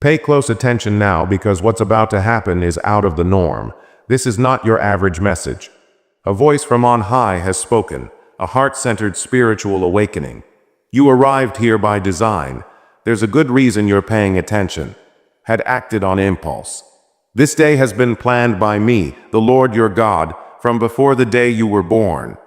Pay close attention now because what's about to happen is out of the norm. This is not your average message. A voice from on high has spoken, a heart-centered spiritual awakening. You arrived here by design. There's a good reason you're paying attention. Had acted on impulse. This day has been planned by me, the Lord your God, from before the day you were born.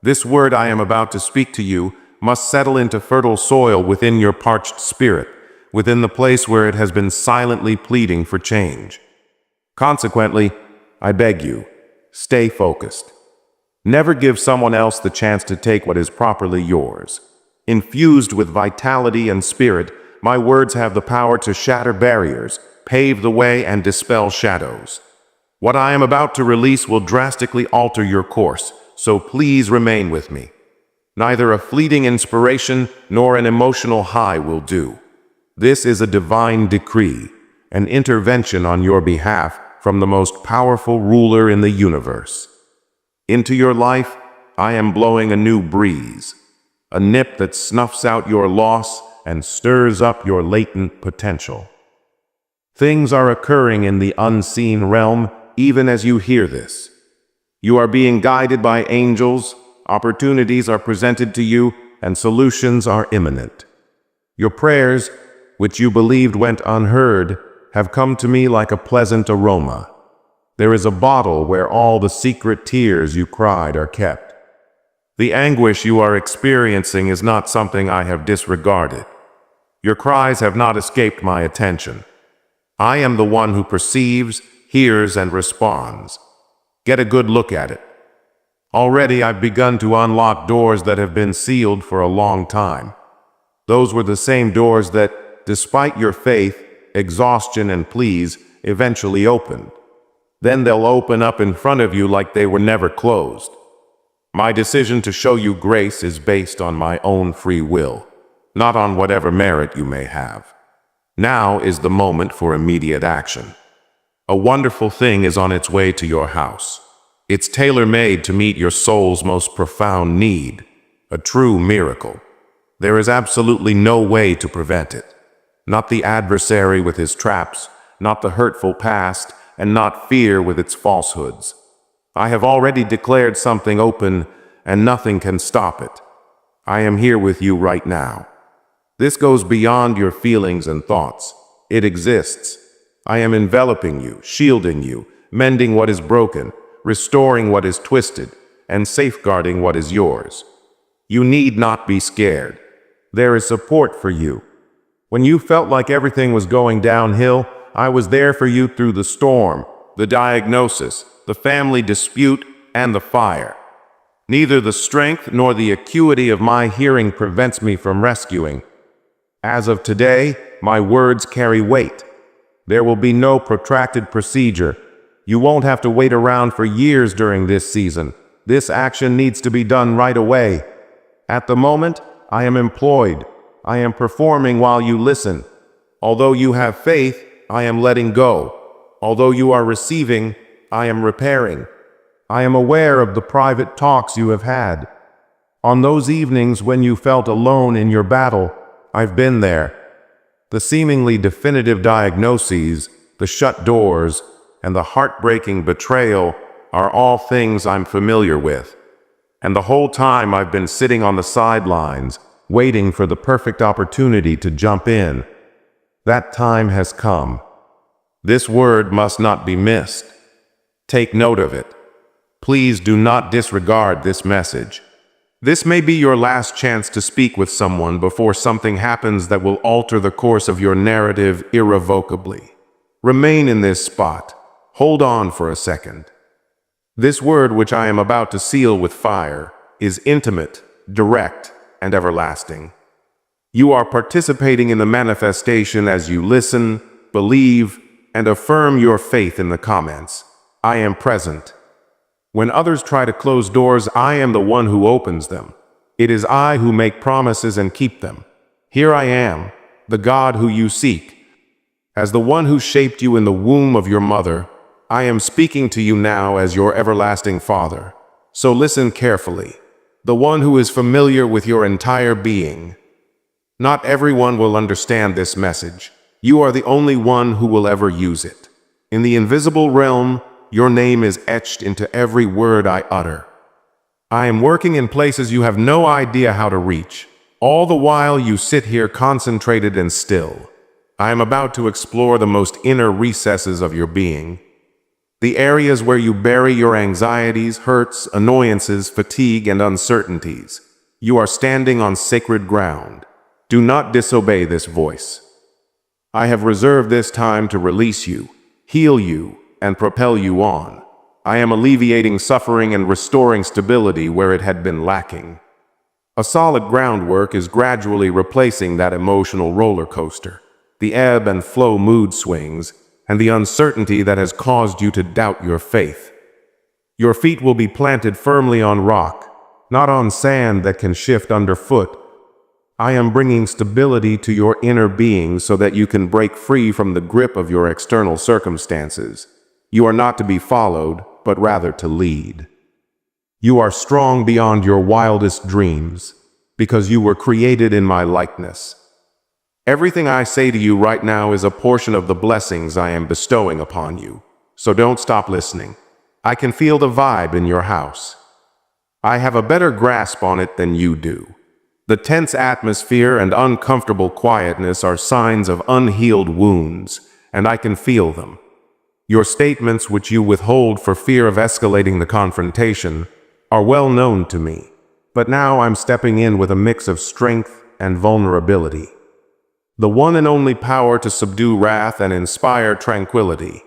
This word I am about to speak to you must settle into fertile soil within your parched spirit, within the place where it has been silently pleading for change. Consequently, I beg you, stay focused. Never give someone else the chance to take what is properly yours. Infused with vitality and spirit, my words have the power to shatter barriers, pave the way, and dispel shadows. What I am about to release will drastically alter your course, so please remain with me. Neither a fleeting inspiration nor an emotional high will do. This is a divine decree, an intervention on your behalf from the most powerful ruler in the universe. Into your life, I am blowing a new breeze, a nip that snuffs out your loss and stirs up your latent potential. Things are occurring in the unseen realm even as you hear this. You are being guided by angels, opportunities are presented to you, and solutions are imminent. Your prayers, which you believed went unheard, have come to me like a pleasant aroma. There is a bottle where all the secret tears you cried are kept. The anguish you are experiencing is not something I have disregarded. Your cries have not escaped my attention. I am the one who perceives, hears, and responds. Get a good look at it. Already I've begun to unlock doors that have been sealed for a long time. Those were the same doors that, despite your faith, exhaustion, and pleas, eventually opened. Then they'll open up in front of you like they were never closed. My decision to show you grace is based on my own free will, not on whatever merit you may have. Now is the moment for immediate action. A wonderful thing is on its way to your house. It's tailor-made to meet your soul's most profound need, a true miracle. There is absolutely no way to prevent it. Not the adversary with his traps, not the hurtful past, and not fear with its falsehoods. I have already declared something open, and nothing can stop it. I am here with you right now. This goes beyond your feelings and thoughts. It exists. I am enveloping you, shielding you, mending what is broken, restoring what is twisted, and safeguarding what is yours. You need not be scared. There is support for you. When you felt like everything was going downhill, I was there for you through the storm, the diagnosis, the family dispute, and the fire. Neither the strength nor the acuity of my hearing prevents me from rescuing. As of today, my words carry weight. There will be no protracted procedure. You won't have to wait around for years during this season. This action needs to be done right away. At the moment, I am employed. I am performing while you listen. Although you have faith, I am letting go. Although you are receiving, I am repairing. I am aware of the private talks you have had. On those evenings when you felt alone in your battle, I've been there. The seemingly definitive diagnoses, the shut doors, and the heartbreaking betrayal are all things I'm familiar with. And the whole time I've been sitting on the sidelines, waiting for the perfect opportunity to jump in. That time has come. This word must not be missed. Take note of it. Please do not disregard this message. This may be your last chance to speak with someone before something happens that will alter the course of your narrative irrevocably. Remain in this spot. Hold on for a second. This word which I am about to seal with fire is intimate, direct, and everlasting. You are participating in the manifestation as you listen, believe, and affirm your faith in the comments. I am present. When others try to close doors, I am the one who opens them. It is I who make promises and keep them. Here I am, the God who you seek. As the one who shaped you in the womb of your mother, I am speaking to you now as your everlasting Father. So listen carefully. The one who is familiar with your entire being. Not everyone will understand this message. You are the only one who will ever use it. In the invisible realm, your name is etched into every word I utter. I am working in places you have no idea how to reach. All the while you sit here concentrated and still. I am about to explore the most inner recesses of your being. The areas where you bury your anxieties, hurts, annoyances, fatigue, and uncertainties. You are standing on sacred ground. Do not disobey this voice. I have reserved this time to release you, heal you, and propel you on. I am alleviating suffering and restoring stability where it had been lacking. A solid groundwork is gradually replacing that emotional roller coaster, the ebb and flow mood swings, and the uncertainty that has caused you to doubt your faith. Your feet will be planted firmly on rock, not on sand that can shift underfoot. I am bringing stability to your inner being so that you can break free from the grip of your external circumstances. You are not to be followed, but rather to lead. You are strong beyond your wildest dreams, because you were created in my likeness. Everything I say to you right now is a portion of the blessings I am bestowing upon you, so don't stop listening. I can feel the vibe in your house. I have a better grasp on it than you do. The tense atmosphere and uncomfortable quietness are signs of unhealed wounds, and I can feel them. Your statements, which you withhold for fear of escalating the confrontation, are well known to me. But now I'm stepping in with a mix of strength and vulnerability. The one and only power to subdue wrath and inspire tranquility.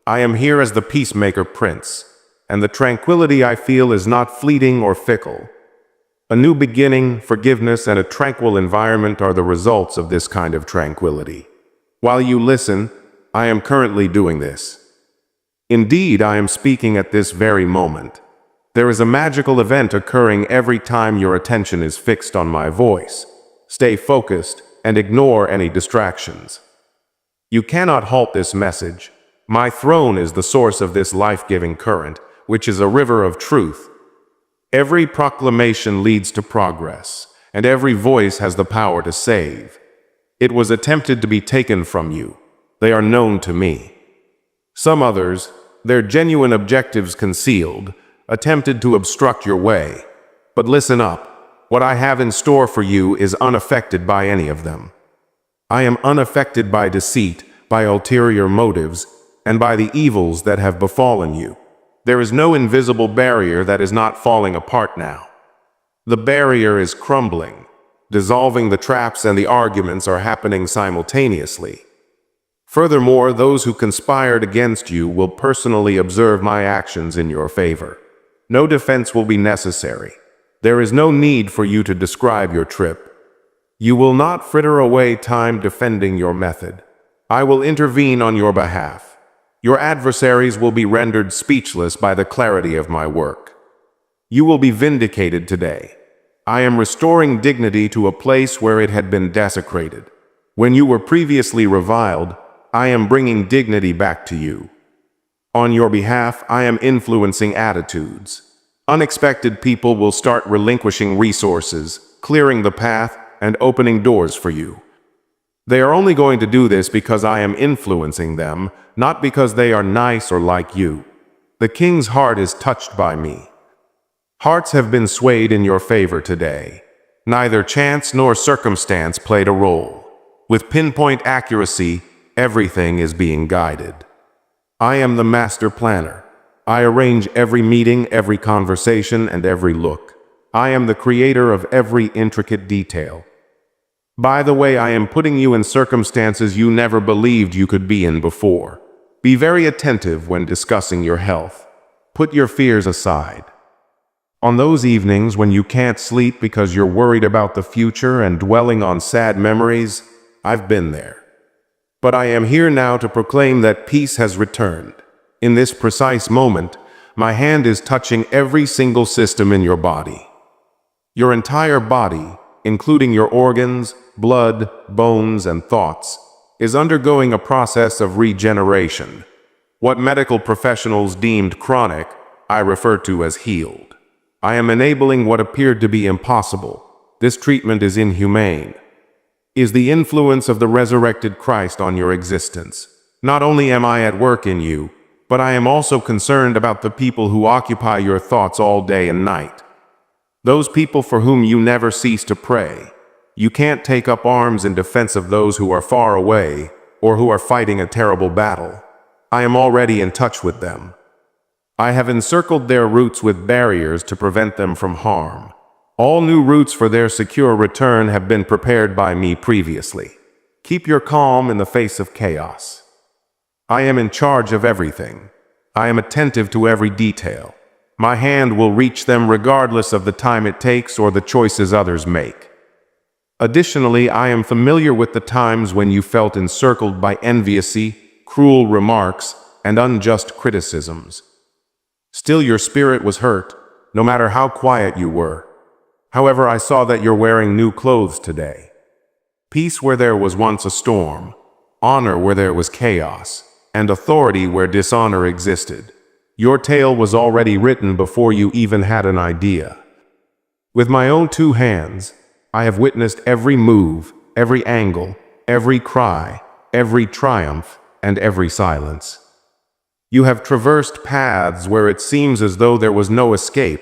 I am here as the peacemaker prince, and the tranquility I feel is not fleeting or fickle. A new beginning, forgiveness, and a tranquil environment are the results of this kind of tranquility. While you listen, I am currently doing this. Indeed, I am speaking at this very moment. There is a magical event occurring every time your attention is fixed on my voice. Stay focused and ignore any distractions. You cannot halt this message. My throne is the source of this life-giving current, which is a river of truth. Every proclamation leads to progress, and every voice has the power to save. It was attempted to be taken from you. They are known to me. Some others, their genuine objectives concealed, attempted to obstruct your way. But listen up. What I have in store for you is unaffected by any of them. I am unaffected by deceit, by ulterior motives, and by the evils that have befallen you. There is no invisible barrier that is not falling apart now. The barrier is crumbling. Dissolving the traps and the arguments are happening simultaneously. Furthermore, those who conspired against you will personally observe my actions in your favor. No defense will be necessary. There is no need for you to describe your trip. You will not fritter away time defending your method. I will intervene on your behalf. Your adversaries will be rendered speechless by the clarity of my work. You will be vindicated today. I am restoring dignity to a place where it had been desecrated. When you were previously reviled, I am bringing dignity back to you. On your behalf, I am influencing attitudes. Unexpected people will start relinquishing resources, clearing the path, and opening doors for you. They are only going to do this because I am influencing them, not because they are nice or like you. The king's heart is touched by me. Hearts have been swayed in your favor today. Neither chance nor circumstance played a role. With pinpoint accuracy, everything is being guided. I am the master planner. I arrange every meeting, every conversation, and every look. I am the creator of every intricate detail. By the way, I am putting you in circumstances you never believed you could be in before. Be very attentive when discussing your health. Put your fears aside. On those evenings when you can't sleep because you're worried about the future and dwelling on sad memories, I've been there. But I am here now to proclaim that peace has returned. In this precise moment, my hand is touching every single system in your body. Your entire body, including your organs, blood, bones, and thoughts, is undergoing a process of regeneration. What medical professionals deemed chronic, I refer to as healed. I am enabling what appeared to be impossible. This treatment is inhumane. is the influence of the resurrected Christ on your existence. Not only am I at work in you, but I am also concerned about the people who occupy your thoughts all day and night. Those people for whom you never cease to pray. You can't take up arms in defense of those who are far away or who are fighting a terrible battle. I am already in touch with them. I have encircled their routes with barriers to prevent them from harm. All new routes for their secure return have been prepared by me previously. Keep your calm in the face of chaos. I am in charge of everything. I am attentive to every detail. My hand will reach them regardless of the time it takes or the choices others make. Additionally, I am familiar with the times when you felt encircled by enviously, cruel remarks, and unjust criticisms. Still, your spirit was hurt, no matter how quiet you were. However, I saw that you're wearing new clothes today. Peace where there was once a storm, honor where there was chaos, and authority where dishonor existed. Your tale was already written before you even had an idea. With my own two hands, I have witnessed every move, every angle, every cry, every triumph, and every silence. You have traversed paths where it seems as though there was no escape.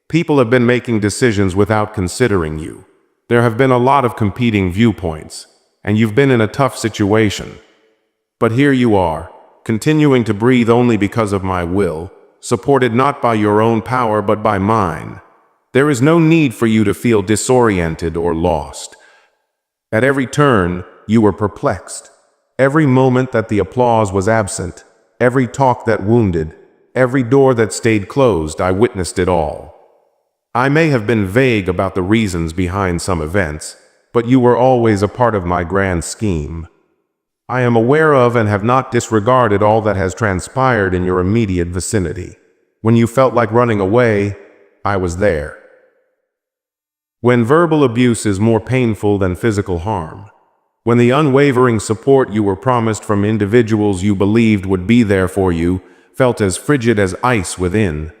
People have been making decisions without considering you. There have been a lot of competing viewpoints, and you've been in a tough situation. But here you are, continuing to breathe only because of my will, supported not by your own power but by mine. There is no need for you to feel disoriented or lost. At every turn, you were perplexed. Every moment that the applause was absent, every talk that wounded, every door that stayed closed, I witnessed it all. I may have been vague about the reasons behind some events, but you were always a part of my grand scheme. I am aware of and have not disregarded all that has transpired in your immediate vicinity. When you felt like running away, I was there. When verbal abuse is more painful than physical harm, when the unwavering support you were promised from individuals you believed would be there for you felt as frigid as ice within,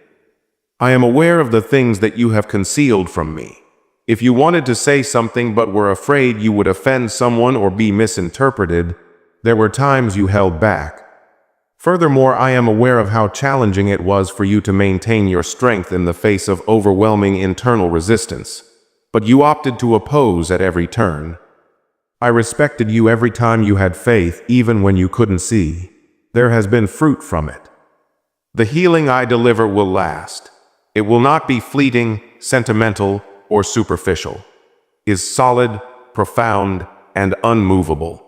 I am aware of the things that you have concealed from me. If you wanted to say something but were afraid you would offend someone or be misinterpreted, there were times you held back. Furthermore, I am aware of how challenging it was for you to maintain your strength in the face of overwhelming internal resistance, but you opted to oppose at every turn. I respected you every time you had faith, even when you couldn't see. There has been fruit from it. The healing I deliver will last. It will not be fleeting, sentimental, or superficial. It is solid, profound, and unmovable.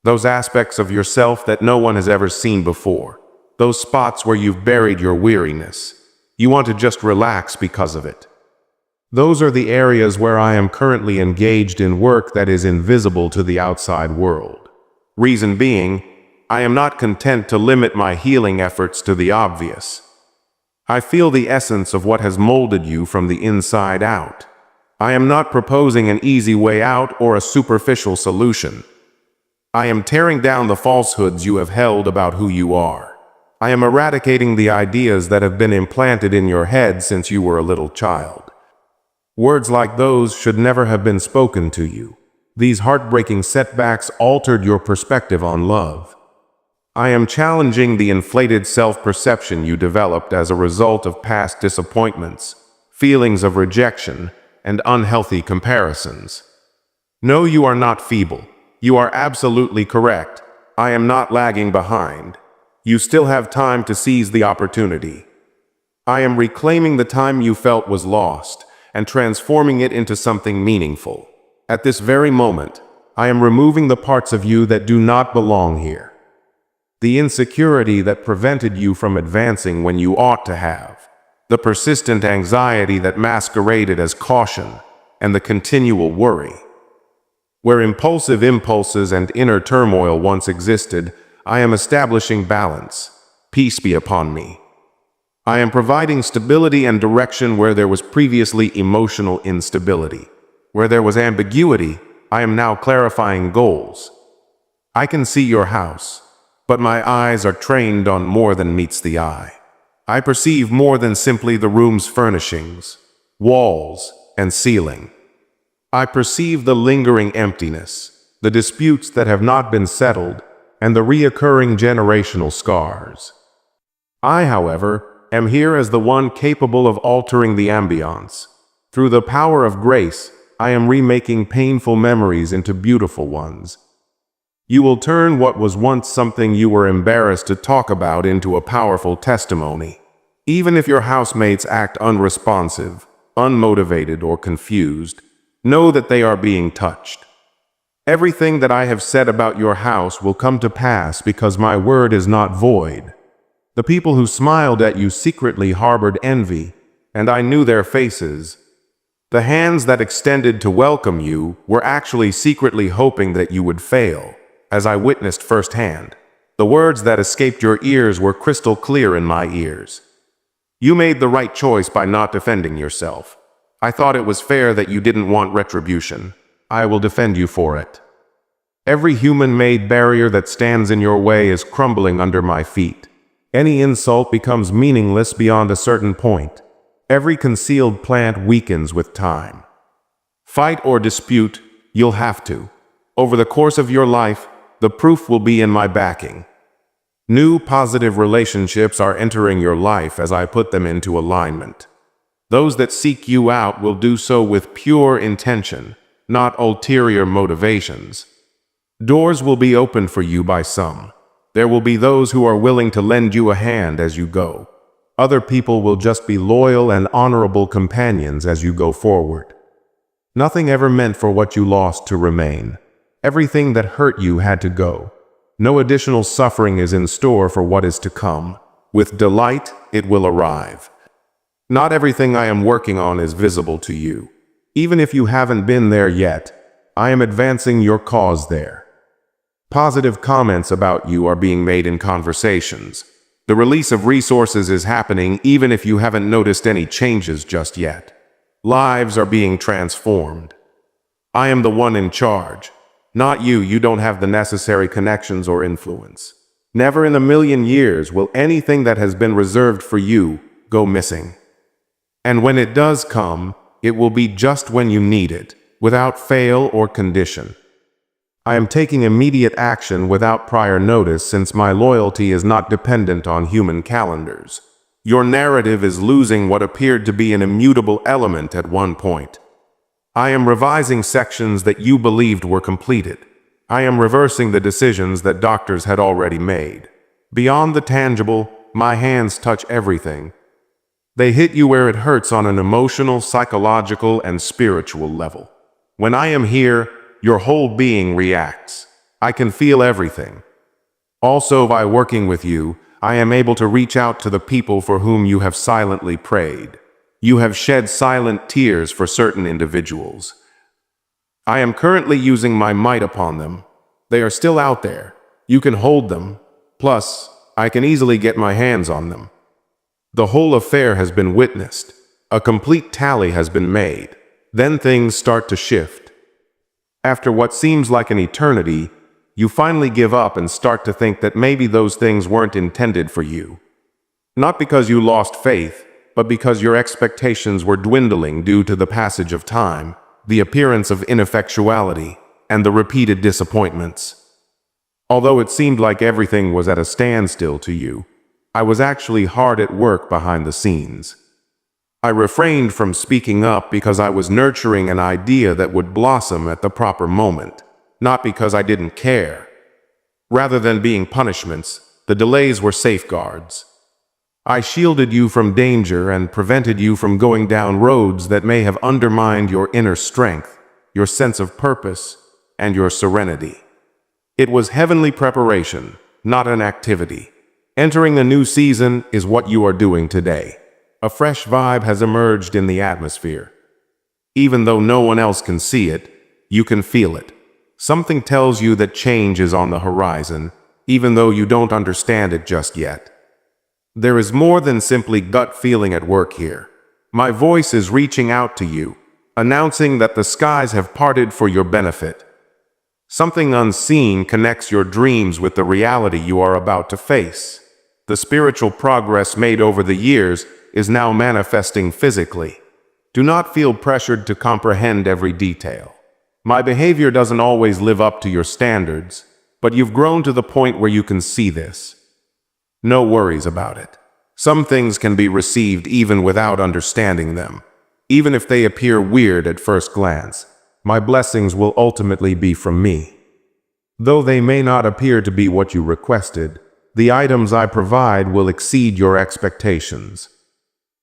Those aspects of yourself that no one has ever seen before. Those spots where you've buried your weariness. You want to just relax because of it. Those are the areas where I am currently engaged in work that is invisible to the outside world. Reason being, I am not content to limit my healing efforts to the obvious. I feel the essence of what has molded you from the inside out. I am not proposing an easy way out or a superficial solution. I am tearing down the falsehoods you have held about who you are. I am eradicating the ideas that have been implanted in your head since you were a little child. Words like those should never have been spoken to you. These heartbreaking setbacks altered your perspective on love. I am challenging the inflated self-perception you developed as a result of past disappointments, feelings of rejection, and unhealthy comparisons. No, you are not feeble. You are absolutely correct. I am not lagging behind. You still have time to seize the opportunity. I am reclaiming the time you felt was lost and transforming it into something meaningful. At this very moment, I am removing the parts of you that do not belong here. The insecurity that prevented you from advancing when you ought to have. The persistent anxiety that masqueraded as caution, and the continual worry. Where impulsive impulses and inner turmoil once existed, I am establishing balance. Peace be upon me. I am providing stability and direction where there was previously emotional instability. Where there was ambiguity, I am now clarifying goals. I can see your house, but my eyes are trained on more than meets the eye. I perceive more than simply the room's furnishings, walls, and ceiling. I perceive the lingering emptiness, the disputes that have not been settled, and the reoccurring generational scars. I, however, am here as the one capable of altering the ambiance. Through the power of grace, I am remaking painful memories into beautiful ones. You will turn what was once something you were embarrassed to talk about into a powerful testimony. Even if your housemates act unresponsive, unmotivated, or confused, know that they are being touched. Everything that I have said about your house will come to pass because my word is not void. The people who smiled at you secretly harbored envy, and I knew their faces. The hands that extended to welcome you were actually secretly hoping that you would fail, as I witnessed firsthand. The words that escaped your ears were crystal clear in my ears. You made the right choice by not defending yourself. I thought it was fair that you didn't want retribution. I will defend you for it. Every human-made barrier that stands in your way is crumbling under my feet. Any insult becomes meaningless beyond a certain point. Every concealed plant weakens with time. Fight or dispute, you'll have to. Over the course of your life, the proof will be in my backing. New positive relationships are entering your life as I put them into alignment. Those that seek you out will do so with pure intention, not ulterior motivations. Doors will be opened for you by some. There will be those who are willing to lend you a hand as you go. Other people will just be loyal and honorable companions as you go forward. Nothing ever meant for what you lost to remain. Everything that hurt you had to go. No additional suffering is in store for what is to come. With delight, it will arrive. Not everything I am working on is visible to you. Even if you haven't been there yet, I am advancing your cause there. Positive comments about you are being made in conversations. The release of resources is happening even if you haven't noticed any changes just yet. Lives are being transformed. I am the one in charge. Not you. You don't have the necessary connections or influence. Never in a million years will anything that has been reserved for you go missing. And when it does come, it will be just when you need it, without fail or condition. I am taking immediate action without prior notice since my loyalty is not dependent on human calendars. Your narrative is losing what appeared to be an immutable element at one point. I am revising sections that you believed were completed. I am reversing the decisions that doctors had already made. Beyond the tangible, my hands touch everything. They hit you where it hurts on an emotional, psychological, and spiritual level. When I am here, your whole being reacts. I can feel everything. Also, by working with you, I am able to reach out to the people for whom you have silently prayed. You have shed silent tears for certain individuals. I am currently using my might upon them. They are still out there. You can hold them. Plus, I can easily get my hands on them. The whole affair has been witnessed. A complete tally has been made. Then things start to shift. After what seems like an eternity, you finally give up and start to think that maybe those things weren't intended for you. Not because you lost faith, but because your expectations were dwindling due to the passage of time, the appearance of ineffectuality, and the repeated disappointments. Although it seemed like everything was at a standstill to you, I was actually hard at work behind the scenes. I refrained from speaking up because I was nurturing an idea that would blossom at the proper moment, not because I didn't care. Rather than being punishments, the delays were safeguards. I shielded you from danger and prevented you from going down roads that may have undermined your inner strength, your sense of purpose, and your serenity. It was heavenly preparation, not an activity. Entering the new season is what you are doing today. A fresh vibe has emerged in the atmosphere. Even though no one else can see it, you can feel it. Something tells you that change is on the horizon, even though you don't understand it just yet. There is more than simply gut feeling at work here. My voice is reaching out to you, announcing that the skies have parted for your benefit. Something unseen connects your dreams with the reality you are about to face. The spiritual progress made over the years is now manifesting physically. Do not feel pressured to comprehend every detail. My behavior doesn't always live up to your standards, but you've grown to the point where you can see this. No worries about it. Some things can be received even without understanding them. Even if they appear weird at first glance, my blessings will ultimately be from me. Though they may not appear to be what you requested, the items I provide will exceed your expectations.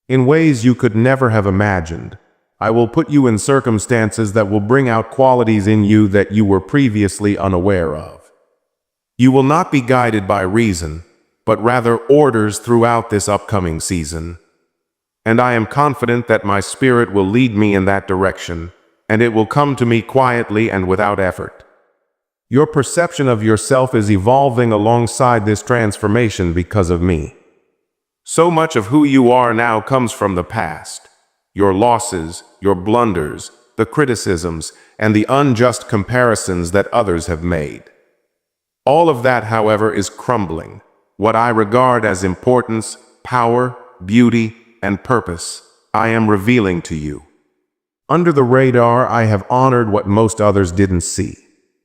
In ways you could never have imagined, I will put you in circumstances that will bring out qualities in you that you were previously unaware of. You will not be guided by reason, but rather orders throughout this upcoming season. And I am confident that my spirit will lead me in that direction, and it will come to me quietly and without effort. Your perception of yourself is evolving alongside this transformation because of me. So much of who you are now comes from the past. Your losses, your blunders, the criticisms, and the unjust comparisons that others have made. All of that, however, is crumbling. What I regard as importance, power, beauty, and purpose, I am revealing to you. Under the radar, I have honored what most others didn't see.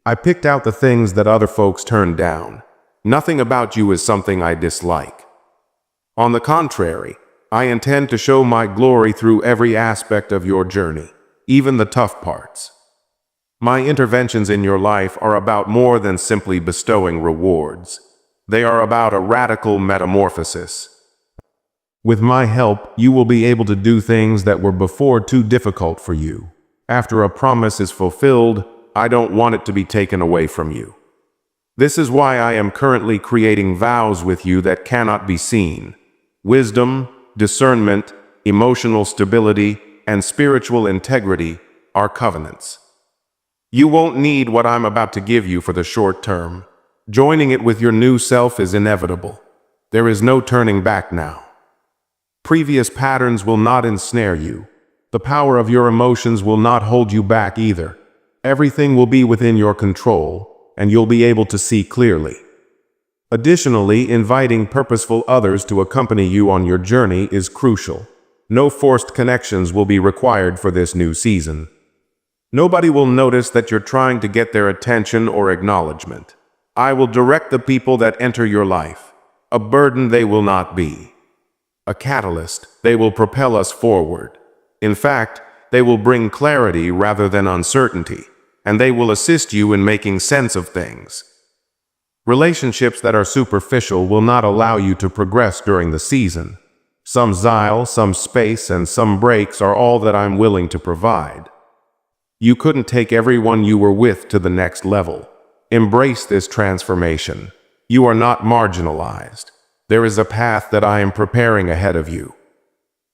I picked out the things that other folks turned down. Nothing about you is something I dislike. On the contrary, I intend to show my glory through every aspect of your journey, even the tough parts. My interventions in your life are about more than simply bestowing rewards. They are about a radical metamorphosis. With my help, you will be able to do things that were before too difficult for you. After a promise is fulfilled, I don't want it to be taken away from you. This is why I am currently creating vows with you that cannot be seen. Wisdom, discernment, emotional stability, and spiritual integrity are covenants. You won't need what I'm about to give you for the short term. Joining it with your new self is inevitable. There is no turning back now. Previous patterns will not ensnare you. The power of your emotions will not hold you back either. Everything will be within your control, and you'll be able to see clearly. Additionally, inviting purposeful others to accompany you on your journey is crucial. No forced connections will be required for this new season. Nobody will notice that you're trying to get their attention or acknowledgement. I will direct the people that enter your life. A burden they will not be. A catalyst, they will propel us forward. In fact, they will bring clarity rather than uncertainty, and they will assist you in making sense of things. Relationships that are superficial will not allow you to progress during the season. Some xyle, some space, and some breaks are all that I'm willing to provide. You couldn't take everyone you were with to the next level. Embrace this transformation. You are not marginalized. There is a path that I am preparing ahead of you.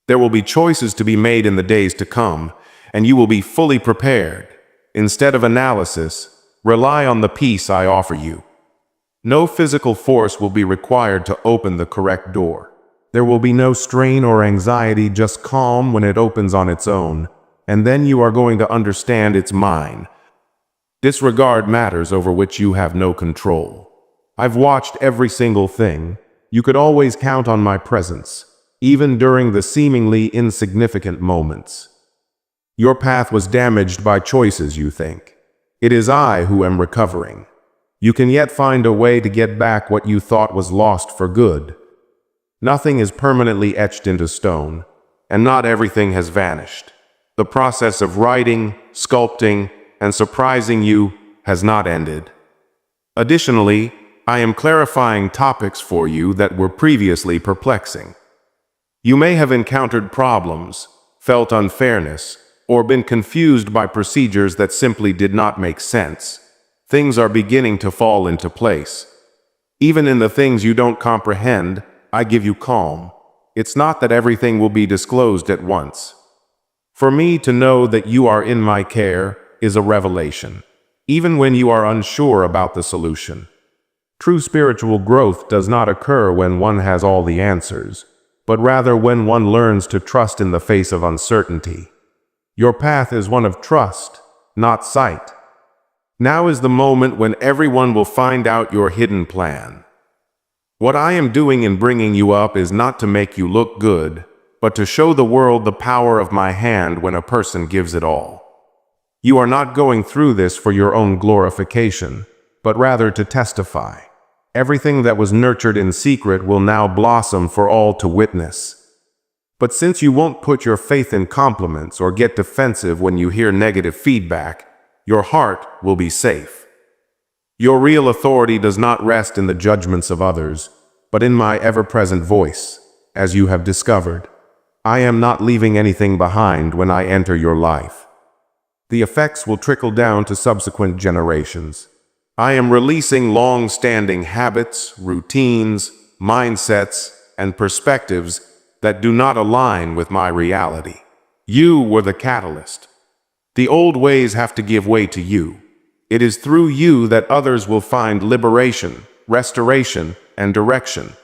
There will be choices to be made in the days to come, and you will be fully prepared. Instead of analysis, rely on the peace I offer you. No physical force will be required to open the correct door. There will be no strain or anxiety, just calm when it opens on its own, and then you are going to understand it's mine. Disregard matters over which you have no control. I've watched every single thing. You could always count on my presence, even during the seemingly insignificant moments. Your path was damaged by choices, you think. It is I who am recovering. You can yet find a way to get back what you thought was lost for good. Nothing is permanently etched into stone, and not everything has vanished. The process of writing, sculpting, and surprising you has not ended. Additionally, I am clarifying topics for you that were previously perplexing. You may have encountered problems, felt unfairness, or been confused by procedures that simply did not make sense. Things are beginning to fall into place. Even in the things you don't comprehend, I give you calm. It's not that everything will be disclosed at once. For me to know that you are in my care is a revelation, even when you are unsure about the solution. True spiritual growth does not occur when one has all the answers, but rather when one learns to trust in the face of uncertainty. Your path is one of trust, not sight. Now is the moment when everyone will find out your hidden plan. What I am doing in bringing you up is not to make you look good, but to show the world the power of my hand when a person gives it all. You are not going through this for your own glorification, but rather to testify. Everything that was nurtured in secret will now blossom for all to witness. But since you won't put your faith in compliments or get defensive when you hear negative feedback, your heart will be safe. Your real authority does not rest in the judgments of others, but in my ever-present voice, as you have discovered. I am not leaving anything behind when I enter your life. The effects will trickle down to subsequent generations. I am releasing long-standing habits, routines, mindsets, and perspectives that do not align with my reality. You were the catalyst. The old ways have to give way to you. It is through you that others will find liberation, restoration, and direction.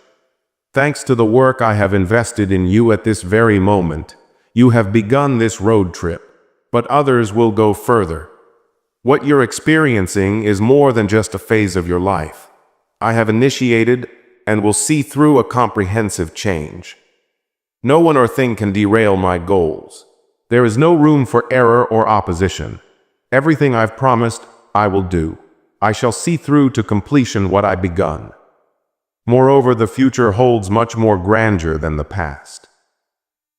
Thanks to the work I have invested in you at this very moment, you have begun this road trip, but others will go further. What you're experiencing is more than just a phase of your life. I have initiated and will see through a comprehensive change. No one or thing can derail my goals. There is no room for error or opposition. Everything I've promised, I will do. I shall see through to completion what I've begun. Moreover, the future holds much more grandeur than the past.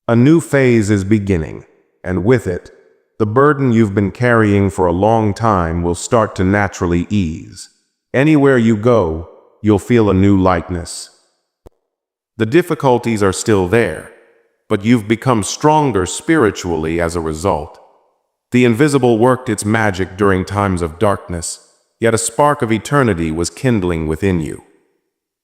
A new phase is beginning, and with it, the burden you've been carrying for a long time will start to naturally ease. Anywhere you go, you'll feel a new lightness. The difficulties are still there, but you've become stronger spiritually as a result. The invisible worked its magic during times of darkness, yet a spark of eternity was kindling within you.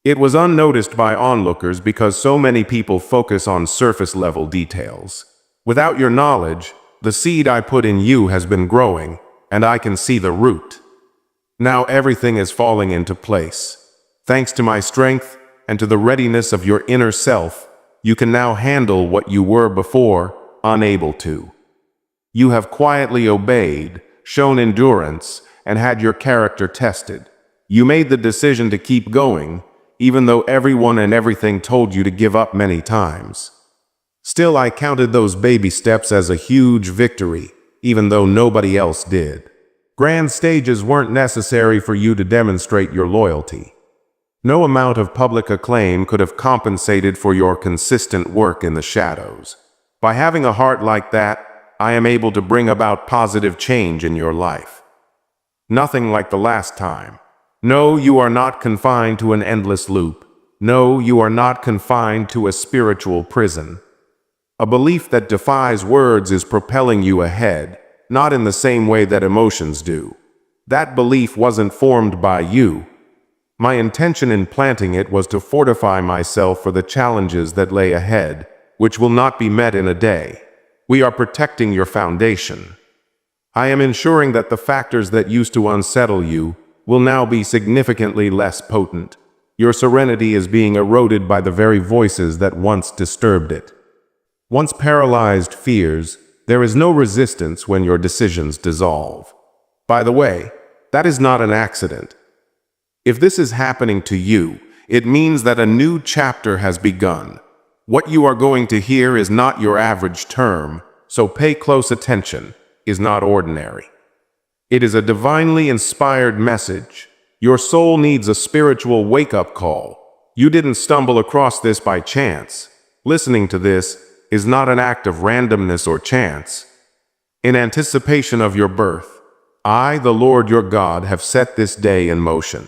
It was unnoticed by onlookers because so many people focus on surface-level details. Without your knowledge, the seed I put in you has been growing, and I can see the root. Now everything is falling into place. Thanks to my strength and to the readiness of your inner self, you can now handle what you were before unable to. You have quietly obeyed, shown endurance, and had your character tested. You made the decision to keep going, even though everyone and everything told you to give up many times. Still, I counted those baby steps as a huge victory, even though nobody else did. Grand stages weren't necessary for you to demonstrate your loyalty. No amount of public acclaim could have compensated for your consistent work in the shadows. By having a heart like that, I am able to bring about positive change in your life. Nothing like the last time. No, you are not confined to an endless loop. No, you are not confined to a spiritual prison. A belief that defies words is propelling you ahead, not in the same way that emotions do. That belief wasn't formed by you. My intention in planting it was to fortify myself for the challenges that lay ahead, which will not be met in a day. We are protecting your foundation. I am ensuring that the factors that used to unsettle you will now be significantly less potent. Your serenity is being eroded by the very voices that once disturbed it. Once paralyzed fears, there is no resistance when your decisions dissolve. By the way, that is not an accident. If this is happening to you, it means that a new chapter has begun. What you are going to hear is not your average term, so pay close attention, is not ordinary. It is a divinely inspired message. Your soul needs a spiritual wake-up call. You didn't stumble across this by chance. Listening to this is not an act of randomness or chance. In anticipation of your birth, I, the Lord your God, have set this day in motion.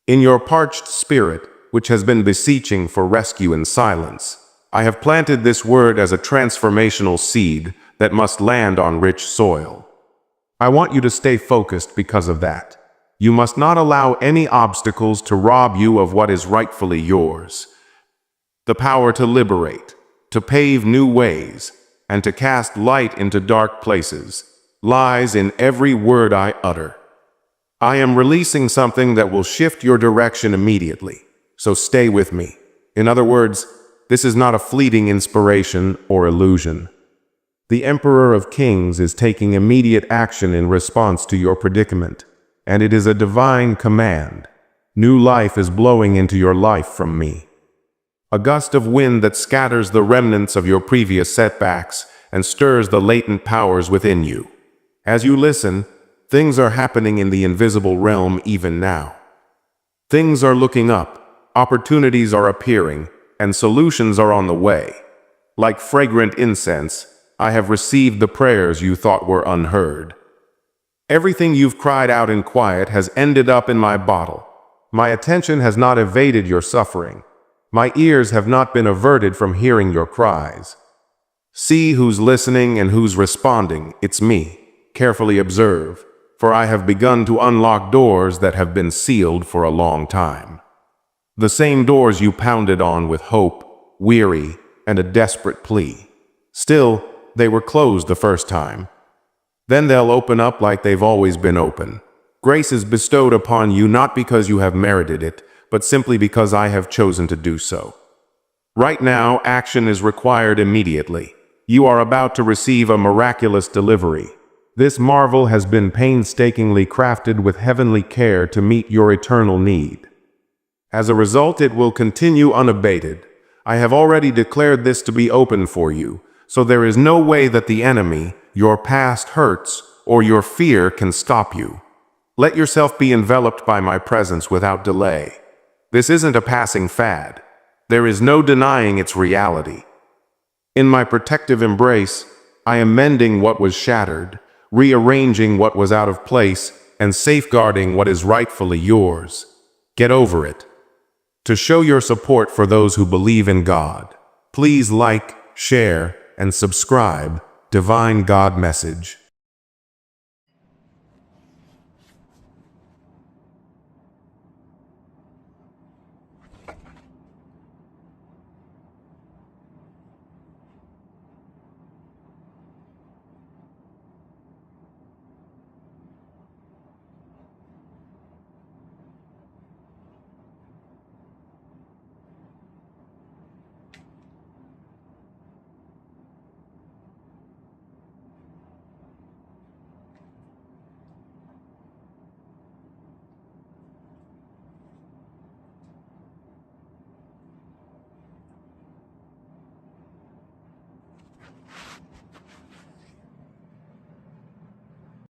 In your parched spirit, which has been beseeching for rescue in silence, I have planted this word as a transformational seed that must land on rich soil. I want you to stay focused because of that. You must not allow any obstacles to rob you of what is rightfully yours. The power to liberate, to pave new ways, and to cast light into dark places, lies in every word I utter. I am releasing something that will shift your direction immediately, so stay with me. In other words, this is not a fleeting inspiration or illusion. The Emperor of Kings is taking immediate action in response to your predicament, and it is a divine command. New life is blowing into your life from me. A gust of wind that scatters the remnants of your previous setbacks and stirs the latent powers within you. As you listen, things are happening in the invisible realm even now. Things are looking up, opportunities are appearing, and solutions are on the way. Like fragrant incense, I have received the prayers you thought were unheard. Everything you've cried out in quiet has ended up in my bottle. My attention has not evaded your suffering. My ears have not been averted from hearing your cries. See who's listening and who's responding. It's me. Carefully observe, for I have begun to unlock doors that have been sealed for a long time. The same doors you pounded on with hope, weary, and a desperate plea. Still, they were closed the first time. Then they'll open up like they've always been open. Grace is bestowed upon you not because you have merited it, but simply because I have chosen to do so. Right now, action is required immediately. You are about to receive a miraculous delivery. This marvel has been painstakingly crafted with heavenly care to meet your eternal need. As a result, it will continue unabated. I have already declared this to be open for you, so there is no way that the enemy, your past hurts, or your fear can stop you. Let yourself be enveloped by my presence without delay. This isn't a passing fad. There is no denying its reality. In my protective embrace, I am mending what was shattered, rearranging what was out of place, and safeguarding what is rightfully yours. Get over it. To show your support for those who believe in God, please like, share, and subscribe. Divine God Message.